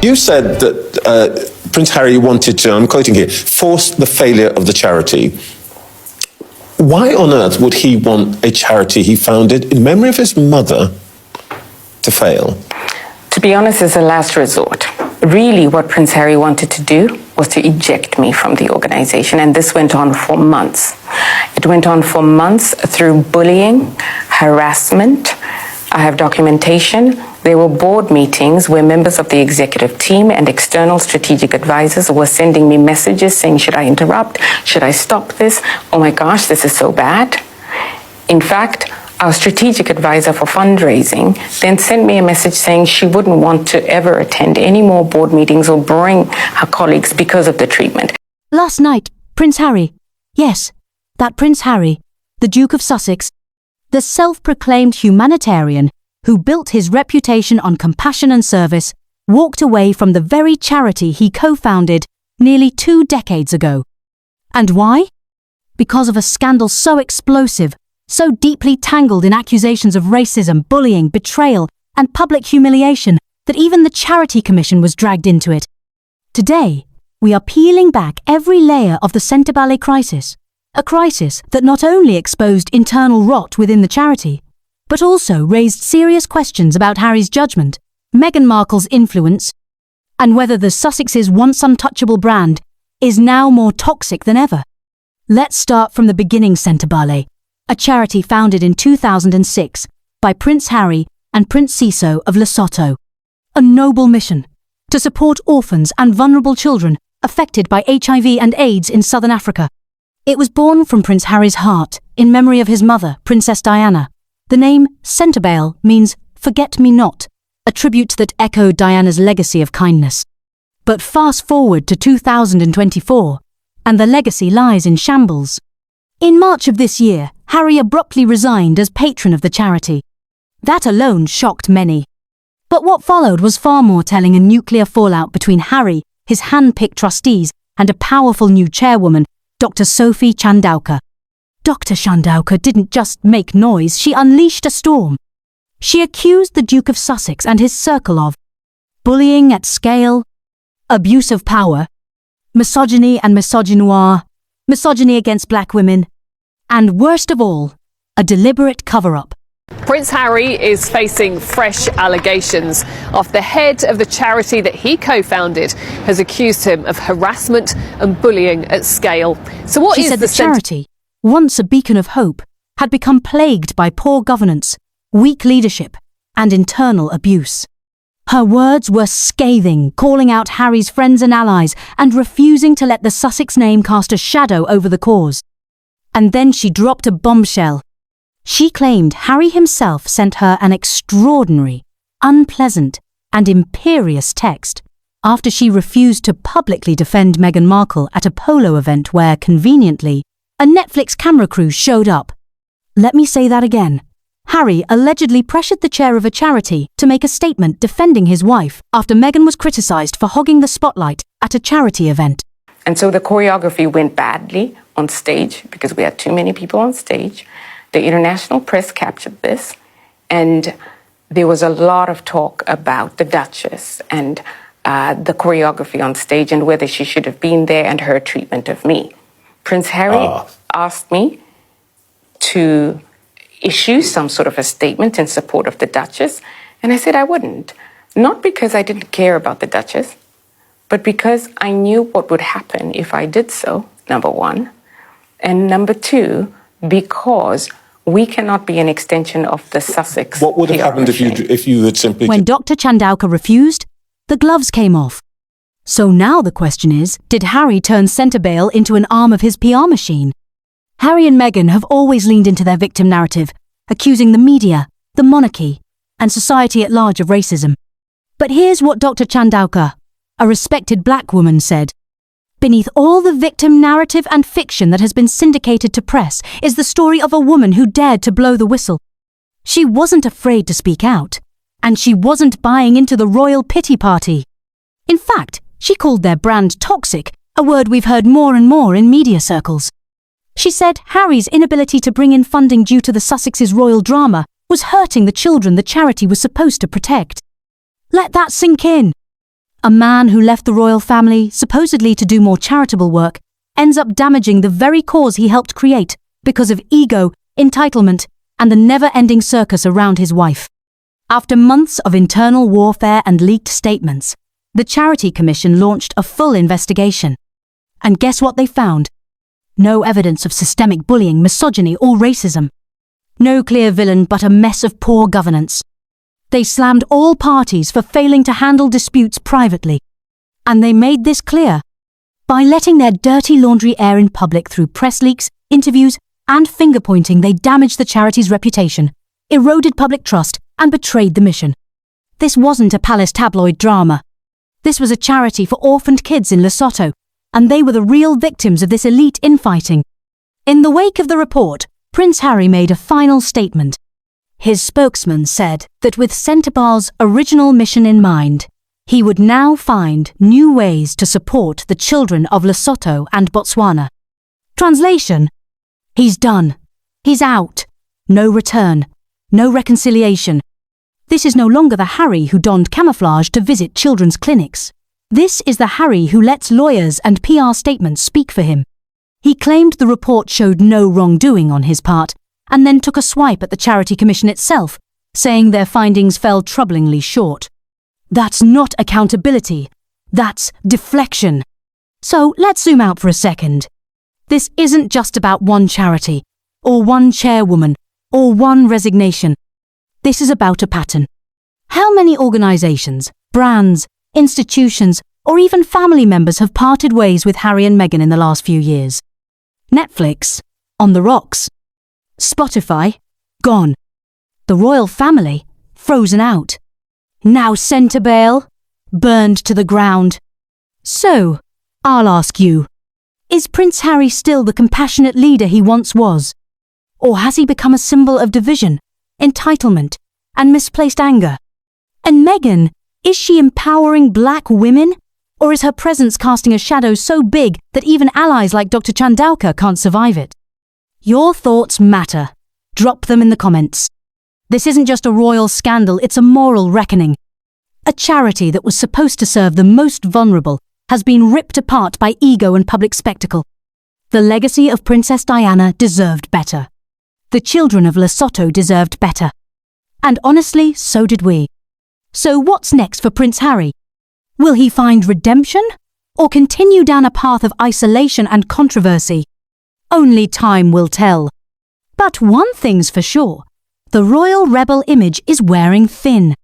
You said that Prince Harry wanted to, I'm quoting here, force the failure of the charity. Why on earth would he want a charity he founded in memory of his mother to fail? To be honest, it's a last resort. Really, what Prince Harry wanted to do was to eject me from the organization, and this went on for months. It went on for months through bullying, harassment. I have documentation. There were board meetings where members of the executive team and external strategic advisors were sending me messages saying, should I interrupt? Should I stop this? Oh my gosh, this is so bad. In fact, our strategic advisor for fundraising then sent me a message saying she wouldn't want to ever attend any more board meetings or bring her colleagues because of the treatment. Last night, Prince Harry, yes, that Prince Harry, the Duke of Sussex, the self-proclaimed humanitarian who built his reputation on compassion and service, walked away from the very charity he co-founded nearly 2 decades ago. And why? Because of a scandal so explosive, so deeply tangled in accusations of racism, bullying, betrayal, and public humiliation that even the Charity Commission was dragged into it. Today, we are peeling back every layer of the Sentebale crisis, a crisis that not only exposed internal rot within the charity, but also raised serious questions about Harry's judgment, Meghan Markle's influence, and whether the Sussex's once untouchable brand is now more toxic than ever. Let's start from the beginning. Sentebale, a charity founded in 2006 by Prince Harry and Prince Seeiso of Lesotho. A noble mission to support orphans and vulnerable children affected by HIV and AIDS in Southern Africa. It was born from Prince Harry's heart in memory of his mother, Princess Diana. The name Sentebale means forget-me-not, a tribute that echoed Diana's legacy of kindness. But fast forward to 2024, and the legacy lies in shambles. In March of this year, Harry abruptly resigned as patron of the charity. That alone shocked many. But what followed was far more telling: a nuclear fallout between Harry, his hand-picked trustees, and a powerful new chairwoman, Dr. Sophie Chandauka. Dr. Chandauka didn't just make noise, she unleashed a storm. She accused the Duke of Sussex and his circle of bullying at scale, abuse of power, misogyny and misogynoir, misogyny against black women, and worst of all, a deliberate cover-up. Prince Harry is facing fresh allegations after the head of the charity that he co-founded has accused him of harassment and bullying at scale. So what She is said the the charity, once a beacon of hope, had become plagued by poor governance, weak leadership, and internal abuse. Her words were scathing, calling out Harry's friends and allies and refusing to let the Sussex name cast a shadow over the cause. And then she dropped a bombshell. She claimed Harry himself sent her an extraordinary, unpleasant, and imperious text after she refused to publicly defend Meghan Markle at a polo event where, conveniently, a Netflix camera crew showed up. Let me say that again. Harry allegedly pressured the chair of a charity to make a statement defending his wife after Meghan was criticised for hogging the spotlight at a charity event. And so the choreography went badly on stage because we had too many people on stage. The international press captured this, and there was a lot of talk about the Duchess and the choreography on stage and whether she should have been there and her treatment of me. Prince Harry asked me to issue some sort of a statement in support of the Duchess, and I said I wouldn't. Not because I didn't care about the Duchess, but because I knew what would happen if I did so, number one. And number two, because we cannot be an extension of the Sussex. What would have happened if you had simply... When Dr. Chandauka refused, the gloves came off. So now the question is, did Harry turn Sentebale into an arm of his PR machine? Harry and Meghan have always leaned into their victim narrative, accusing the media, the monarchy, and society at large of racism. But here's what Dr. Chandauka, a respected black woman, said. Beneath all the victim narrative and fiction that has been syndicated to press is the story of a woman who dared to blow the whistle. She wasn't afraid to speak out, and she wasn't buying into the royal pity party. In fact, she called their brand toxic, a word we've heard more and more in media circles. She said Harry's inability to bring in funding due to the Sussex's royal drama was hurting the children the charity was supposed to protect. Let that sink in. A man who left the royal family, supposedly to do more charitable work, ends up damaging the very cause he helped create because of ego, entitlement, and the never-ending circus around his wife. After months of internal warfare and leaked statements, the Charity Commission launched a full investigation. And guess what they found? No evidence of systemic bullying, misogyny, or racism. No clear villain, but a mess of poor governance. They slammed all parties for failing to handle disputes privately. And they made this clear. By letting their dirty laundry air in public through press leaks, interviews, and finger-pointing, they damaged the charity's reputation, eroded public trust, and betrayed the mission. This wasn't a palace tabloid drama. This was a charity for orphaned kids in Lesotho, and they were the real victims of this elite infighting. In the wake of the report, Prince Harry made a final statement. His spokesman said that with Sentebale's original mission in mind, he would now find new ways to support the children of Lesotho and Botswana. Translation: he's done. He's out. No return. No reconciliation. This is no longer the Harry who donned camouflage to visit children's clinics. This is the Harry who lets lawyers and PR statements speak for him. He claimed the report showed no wrongdoing on his part, and then took a swipe at the Charity Commission itself, saying their findings fell troublingly short. That's not accountability. That's deflection. So let's zoom out for a second. This isn't just about one charity, or one chairwoman, or one resignation. This is about a pattern. How many organisations, brands, institutions, or even family members have parted ways with Harry and Meghan in the last few years? Netflix, on the rocks. Spotify, gone. The royal family, frozen out. Now Sentebale, burned to the ground. So, I'll ask you, is Prince Harry still the compassionate leader he once was? Or has he become a symbol of division, entitlement, and misplaced anger? And Meghan, is she empowering black women? Or is her presence casting a shadow so big that even allies like Dr. Chandauka can't survive it? Your thoughts matter. Drop them in the comments. This isn't just a royal scandal, it's a moral reckoning. A charity that was supposed to serve the most vulnerable has been ripped apart by ego and public spectacle. The legacy of Princess Diana deserved better. The children of Lesotho deserved better. And honestly, so did we. So what's next for Prince Harry? Will he find redemption? Or continue down a path of isolation and controversy? Only time will tell. But one thing's for sure. The royal rebel image is wearing thin.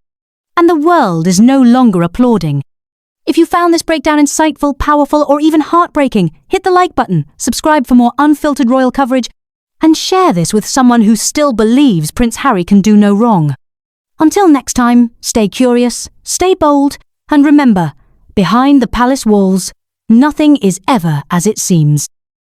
And the world is no longer applauding. If you found this breakdown insightful, powerful, or even heartbreaking, hit the like button, subscribe for more unfiltered royal coverage, and share this with someone who still believes Prince Harry can do no wrong. Until next time, stay curious, stay bold, and remember, behind the palace walls, nothing is ever as it seems.